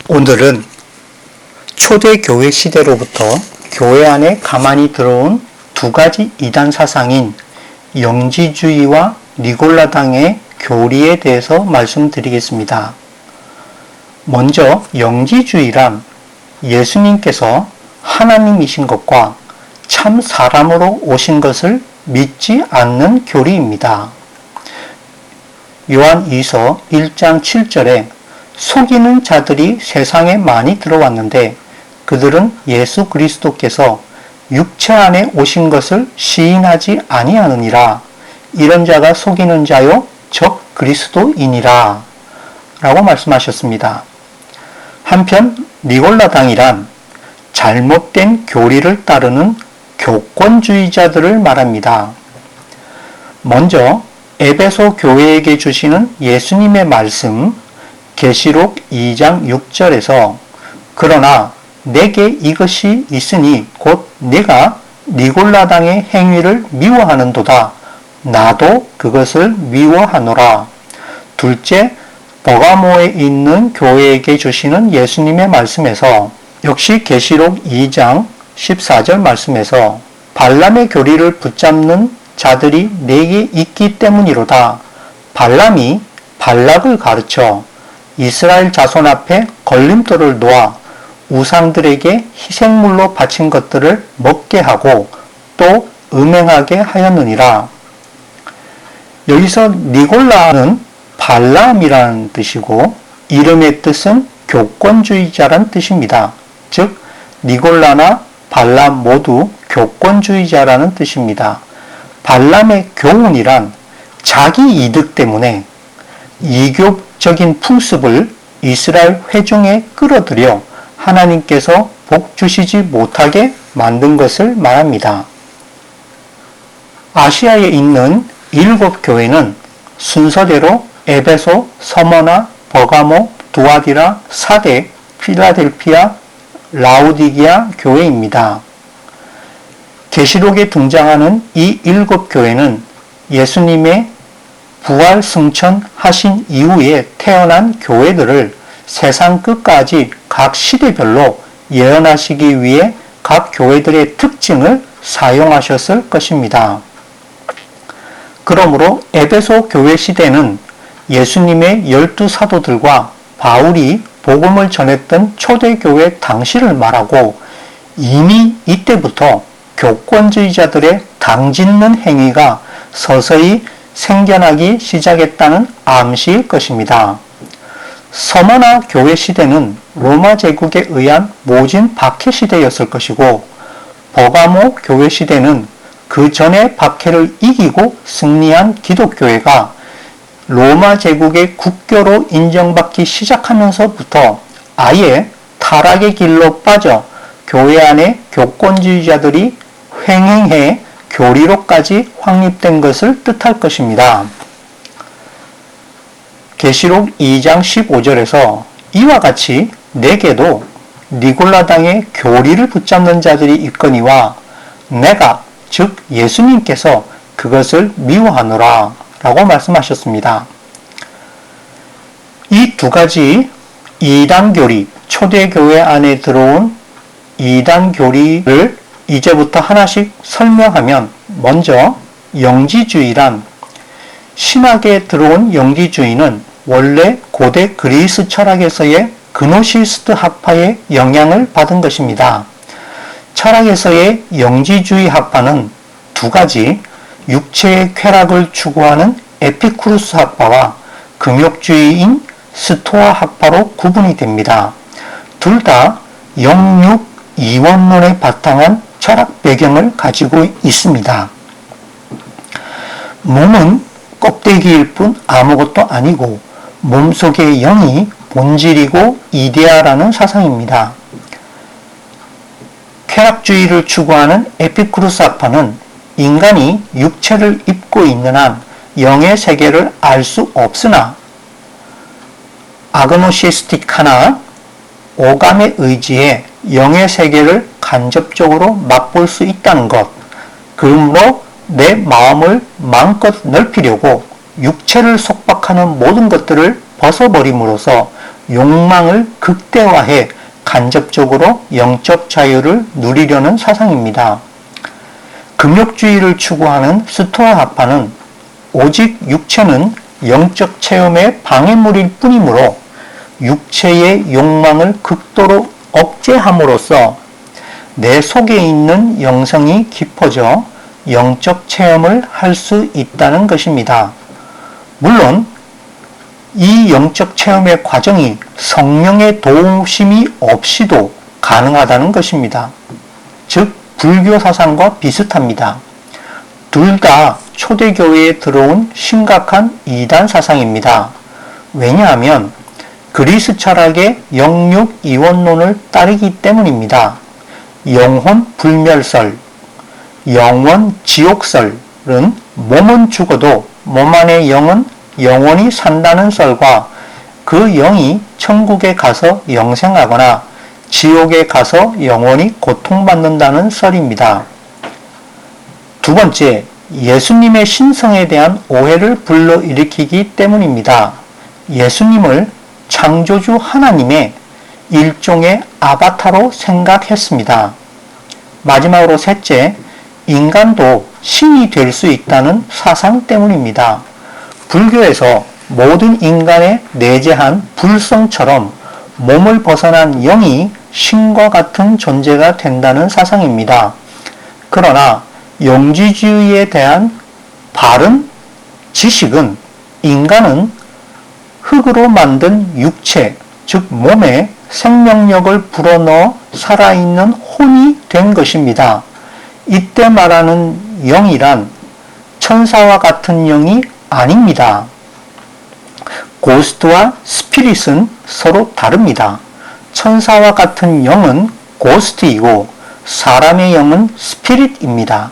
오늘은 초대교회 시대로부터 교회 안에 가만히 들어온 두 가지 이단 사상인 영지주의와 니골라당의 교리에 대해서 말씀드리겠습니다. 먼저 영지주의란 예수님께서 하나님이신 것과 참 사람으로 오신 것을 믿지 않는 교리입니다. 요한 2서 1장 7절에 속이는 자들이 세상에 많이 들어왔는데 그들은 예수 그리스도께서 육체 안에 오신 것을 시인하지 아니하느니라. 이런 자가 속이는 자요 적 그리스도이니라 라고 말씀하셨습니다. 한편 니골라당이란 잘못된 교리를 따르는 교권주의자들을 말합니다. 먼저 에베소 교회에게 주시는 예수님의 말씀 계시록 2장 6절에서 그러나 내게 이것이 있으니 곧 내가 니골라당의 행위를 미워하는도다. 나도 그것을 미워하노라. 둘째, 버가모에 있는 교회에게 주시는 예수님의 말씀에서 역시 계시록 2장 14절 말씀에서 발람의 교리를 붙잡는 자들이 내게 있기 때문이로다. 발람이 발락을 가르쳐 이스라엘 자손 앞에 걸림돌을 놓아 우상들에게 희생물로 바친 것들을 먹게 하고 또 음행하게 하였느니라. 여기서 니골라는 발람이라는 뜻이고 이름의 뜻은 교권주의자란 뜻입니다. 즉 니골라나 발람 모두 교권주의자라는 뜻입니다. 발람의 교훈이란 자기 이득 때문에 이교적인 풍습을 이스라엘 회중에 끌어들여 하나님께서 복 주시지 못하게 만든 것을 말합니다. 아시아에 있는 7교회는 순서대로 에베소, 서머나, 버가모, 두아디라, 사데, 필라델피아, 라우디기아 교회입니다. 계시록에 등장하는 이 7교회는 예수님의 부활 승천하신 이후에 태어난 교회들을 세상 끝까지 각 시대별로 예언하시기 위해 각 교회들의 특징을 사용하셨을 것입니다. 그러므로 에베소 교회 시대는 예수님의 12 사도들과 바울이 복음을 전했던 초대교회 당시를 말하고 이미 이때부터 교권주의자들의 당짓는 행위가 서서히 생겨나기 시작했다는 암시일 것입니다. 서머나 교회 시대는 로마 제국에 의한 모진 박해 시대였을 것이고 버가모 교회 시대는 그 전에 박해를 이기고 승리한 기독교회가 로마 제국의 국교로 인정받기 시작하면서부터 아예 타락의 길로 빠져 교회 안에 교권주의자들이 횡행해 교리로까지 확립된 것을 뜻할 것입니다. 계시록 2장 15절에서 이와 같이 내게도 니골라당의 교리를 붙잡는 자들이 있거니와 내가 즉 예수님께서 그것을 미워하노라 라고 말씀하셨습니다. 이 두 가지 이단교리, 초대교회 안에 들어온 이단교리를 이제부터 하나씩 설명하면 먼저 영지주의란 신학에 들어온 영지주의는 원래 고대 그리스 철학에서의 그노시스트 학파의 영향을 받은 것입니다. 철학에서의 영지주의 학파는 두 가지 육체의 쾌락을 추구하는 에피쿠루스 학파와 금욕주의인 스토아 학파로 구분이 됩니다. 둘 다 영육 이원론에 바탕한 철학 배경을 가지고 있습니다. 몸은 껍데기일 뿐 아무것도 아니고 몸속의 영이 본질이고 이데아라는 사상입니다. 쾌락주의를 추구하는 에피쿠루스 학파는 인간이 육체를 입고 있는 한 영의 세계를 알 수 없으나 아그노시스틱하나 오감의 의지에 영의 세계를 간접적으로 맛볼 수 있다는 것, 그러므로 내 마음을 마음껏 넓히려고 육체를 속박하는 모든 것들을 벗어버림으로써 욕망을 극대화해 간접적으로 영적 자유를 누리려는 사상입니다. 금욕주의를 추구하는 스토아학파는 오직 육체는 영적 체험의 방해물일 뿐이므로 육체의 욕망을 극도로 억제함으로써 내 속에 있는 영성이 깊어져 영적 체험을 할 수 있다는 것입니다. 물론 이 영적 체험의 과정이 성령의 도우심이 없이도 가능하다는 것입니다. 즉 불교 사상과 비슷합니다. 둘 다 초대교회에 들어온 심각한 이단 사상입니다. 왜냐하면 그리스 철학의 영육 이원론을 따르기 때문입니다. 영혼 불멸설, 영원 지옥설은 몸은 죽어도 몸 안의 영은 영원히 산다는 썰과 그 영이 천국에 가서 영생하거나 지옥에 가서 영원히 고통받는다는 썰입니다. 두 번째, 예수님의 신성에 대한 오해를 불러일으키기 때문입니다. 예수님을 창조주 하나님의 일종의 아바타로 생각했습니다. 마지막으로 셋째, 인간도 신이 될 수 있다는 사상 때문입니다. 불교에서 모든 인간에 내재한 불성처럼 몸을 벗어난 영이 신과 같은 존재가 된다는 사상입니다. 그러나 영지주의에 대한 바른 지식은 인간은 흙으로 만든 육체, 즉 몸에 생명력을 불어넣어 살아있는 혼이 된 것입니다. 이때 말하는 영이란 천사와 같은 영이 아닙니다. 고스트와 스피릿은 서로 다릅니다. 천사와 같은 영은 고스트이고 사람의 영은 스피릿입니다.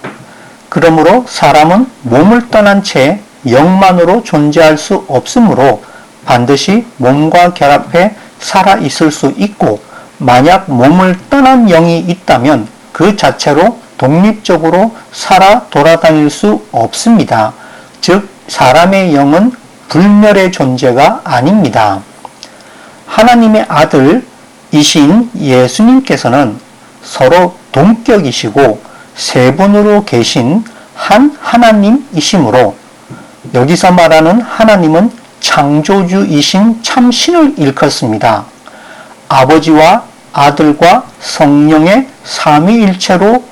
그러므로 사람은 몸을 떠난 채 영만으로 존재할 수 없으므로 반드시 몸과 결합해 살아 있을 수 있고, 만약 몸을 떠난 영이 있다면 그 자체로 독립적으로 살아 돌아다닐 수 없습니다. 즉 사람의 영은 불멸의 존재가 아닙니다. 하나님의 아들이신 예수님께서는 서로 동격이시고 세 분으로 계신 한 하나님이시므로 여기서 말하는 하나님은 창조주이신 참신을 일컫습니다. 아버지와 아들과 성령의 삼위일체로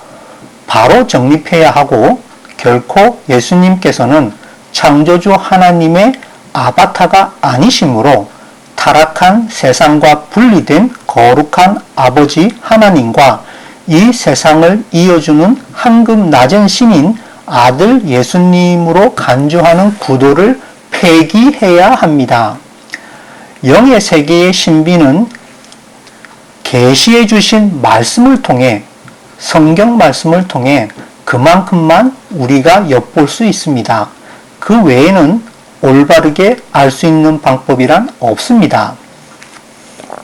바로 정립해야 하고, 결코 예수님께서는 창조주 하나님의 아바타가 아니시므로 타락한 세상과 분리된 거룩한 아버지 하나님과 이 세상을 이어주는 한급 낮은 신인 아들 예수님으로 간주하는 구도를 폐기해야 합니다. 영의 세계의 신비는 계시해 주신 말씀을 통해, 성경 말씀을 통해 그만큼만 우리가 엿볼 수 있습니다. 그 외에는 올바르게 알 수 있는 방법이란 없습니다.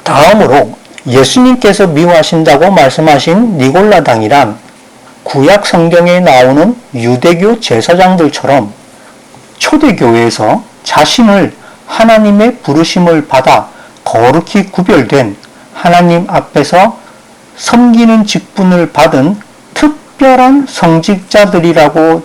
다음으로 예수님께서 미워하신다고 말씀하신 니골라당이란 구약 성경에 나오는 유대교 제사장들처럼 초대교회에서 자신을 하나님의 부르심을 받아 거룩히 구별된 하나님 앞에서 섬기는 직분을 받은 특별한 성직자들이라고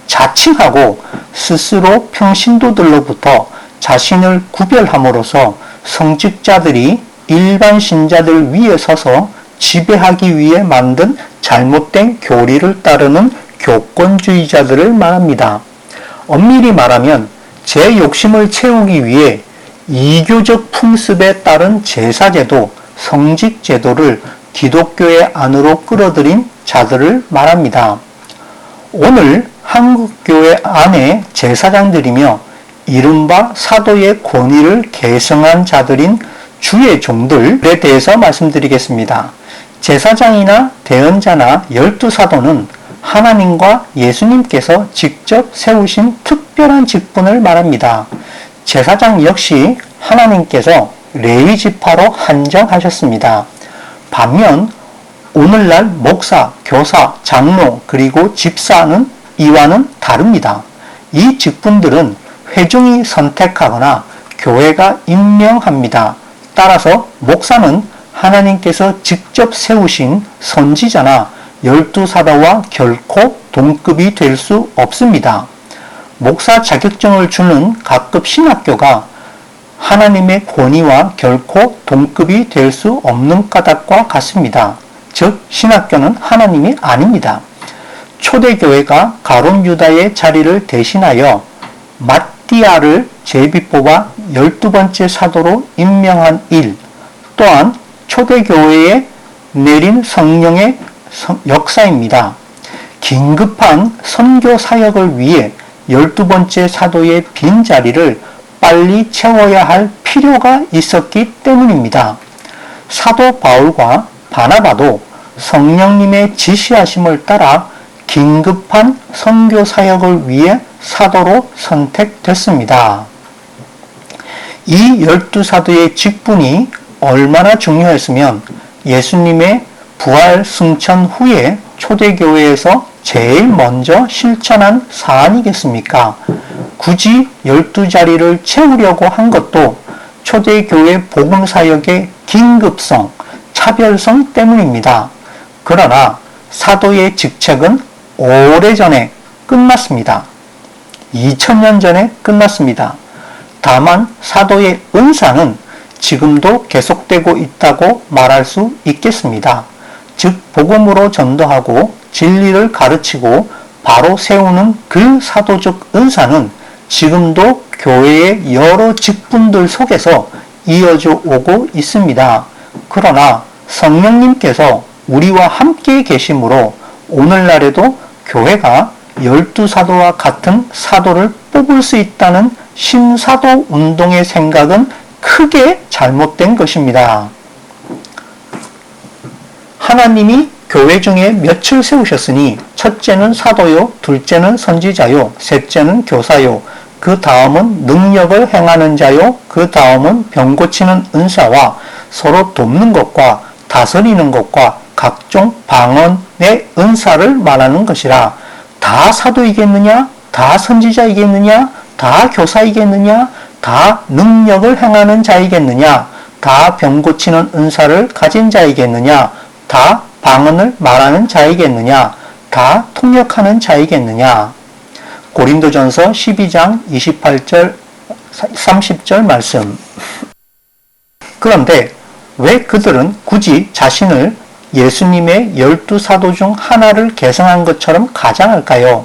자칭하고 스스로 평신도들로부터 자신을 구별함으로써 성직자들이 일반 신자들 위에 서서 지배하기 위해 만든 잘못된 교리를 따르는 교권주의자들을 말합니다. 엄밀히 말하면 제 욕심을 채우기 위해 이교적 풍습에 따른 제사제도, 성직제도를 기독교의 안으로 끌어들인 자들을 말합니다. 오늘 한국교회 안의 제사장들이며 이른바 사도의 권위를 계승한 자들인 주의 종들에 대해서 말씀드리겠습니다. 제사장이나 대언자나 12사도는 하나님과 예수님께서 직접 세우신 특별한 직분을 말합니다. 제사장 역시 하나님께서 레위 지파로 한정하셨습니다. 반면 오늘날 목사, 교사, 장로, 그리고 집사는 이와는 다릅니다. 이 직분들은 회중이 선택하거나 교회가 임명합니다. 따라서 목사는 하나님께서 직접 세우신 선지자나 12사도와 결코 동급이 될 수 없습니다. 목사 자격증을 주는 각급 신학교가 하나님의 권위와 결코 동급이 될 수 없는 까닭과 같습니다. 즉 신학교는 하나님이 아닙니다. 초대교회가 가룟 유다의 자리를 대신하여 마띠아를 제비 뽑아 12번째 사도로 임명한 일, 또한 초대교회에 내린 성령의 역사입니다. 긴급한 선교 사역을 위해 12번째 사도의 빈자리를 빨리 채워야 할 필요가 있었기 때문입니다. 사도 바울과 바나바도 성령님의 지시하심을 따라 긴급한 선교 사역을 위해 사도로 선택됐습니다. 이 12사도의 직분이 얼마나 중요했으면 예수님의 부활 승천 후에 초대교회에서 제일 먼저 실천한 사안이겠습니까? 굳이 12자리를 채우려고 한 것도 초대교회 복음사역의 긴급성, 차별성 때문입니다. 그러나 사도의 직책은 오래전에 끝났습니다. 2000년 전에 끝났습니다. 다만 사도의 은사는 지금도 계속되고 있다고 말할 수 있겠습니다. 즉 복음으로 전도하고 진리를 가르치고 바로 세우는 그 사도적 은사는 지금도 교회의 여러 직분들 속에서 이어져 오고 있습니다. 그러나 성령님께서 우리와 함께 계심으로 오늘날에도 교회가 12사도와 같은 사도를 뽑을 수 있다는 신사도 운동의 생각은 크게 잘못된 것입니다. 하나님이 교회 중에 몇을 세우셨으니 첫째는 사도요, 둘째는 선지자요, 셋째는 교사요, 그 다음은 능력을 행하는 자요, 그 다음은 병 고치는 은사와 서로 돕는 것과 다스리는 것과 각종 방언의 은사를 말하는 것이라. 다 사도이겠느냐? 다 선지자이겠느냐? 다 교사이겠느냐? 다 능력을 행하는 자이겠느냐? 다 병 고치는 은사를 가진 자이겠느냐? 다 방언을 말하는 자이겠느냐? 다 통역하는 자이겠느냐? 고린도전서 12장 28절 30절 말씀. 그런데 왜 그들은 굳이 자신을 예수님의 12사도 중 하나를 계승한 것처럼 가장할까요?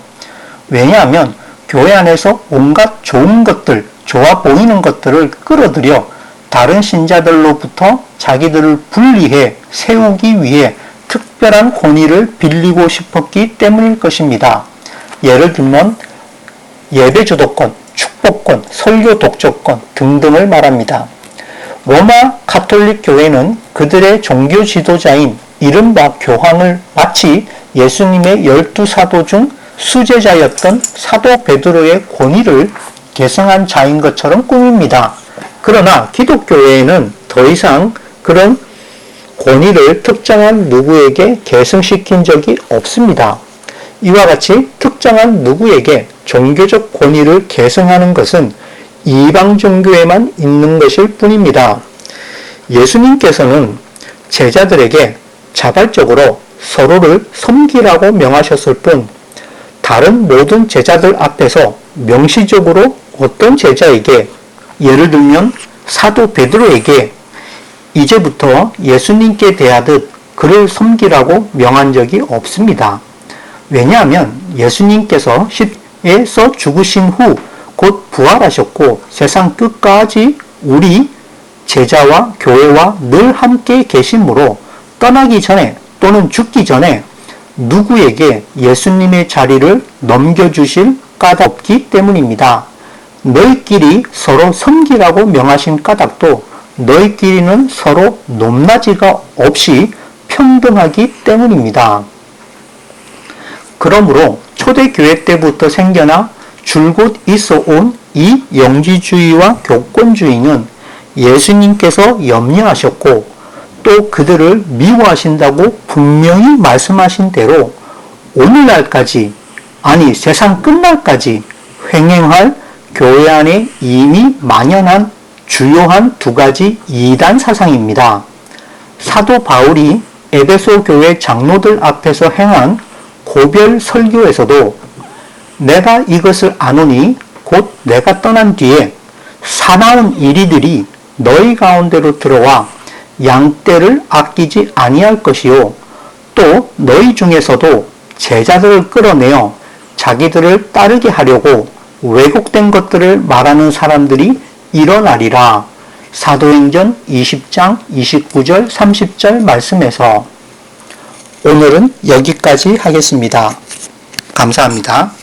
왜냐하면 교회 안에서 온갖 좋은 것들, 좋아 보이는 것들을 끌어들여 다른 신자들로부터 자기들을 분리해 세우기 위해 특별한 권위를 빌리고 싶었기 때문일 것입니다. 예를 들면 예배 주도권, 축복권, 설교 독점권 등등을 말합니다. 로마 가톨릭 교회는 그들의 종교 지도자인 이른바 교황을 마치 예수님의 12사도 중 수제자였던 사도 베드로의 권위를 계승한 자인 것처럼 꾸밉니다. 그러나 기독교회에는 더 이상 그런 권위를 특정한 누구에게 계승시킨 적이 없습니다. 이와 같이 특정한 누구에게 종교적 권위를 계승하는 것은 이방 종교에만 있는 것일 뿐입니다. 예수님께서는 제자들에게 자발적으로 서로를 섬기라고 명하셨을 뿐 다른 모든 제자들 앞에서 명시적으로 어떤 제자에게, 예를 들면 사도 베드로에게 이제부터 예수님께 대하듯 그를 섬기라고 명한 적이 없습니다. 왜냐하면 예수님께서 십자가에서 죽으신 후 곧 부활하셨고 세상 끝까지 우리 제자와 교회와 늘 함께 계심으로 떠나기 전에 또는 죽기 전에 누구에게 예수님의 자리를 넘겨주실 까닭 없기 때문입니다. 너희끼리 서로 섬기라고 명하신 까닭도 너희끼리는 서로 높낮이가 없이 평등하기 때문입니다. 그러므로 초대교회 때부터 생겨나 줄곧 있어 온 이 영지주의와 교권주의는 예수님께서 염려하셨고 또 그들을 미워하신다고 분명히 말씀하신 대로 오늘날까지, 아니 세상 끝날까지 횡행할 교회 안에 이미 만연한 주요한 두 가지 이단 사상입니다. 사도 바울이 에베소 교회 장로들 앞에서 행한 고별 설교에서도 내가 이것을 아노니 곧 내가 떠난 뒤에 사나운 이리들이 너희 가운데로 들어와 양떼를 아끼지 아니할 것이요 또 너희 중에서도 제자들을 끌어내어 자기들을 따르게 하려고 왜곡된 것들을 말하는 사람들이 일어나리라. 사도행전 20장 29절 30절 말씀에서 오늘은 여기까지 하겠습니다. 감사합니다.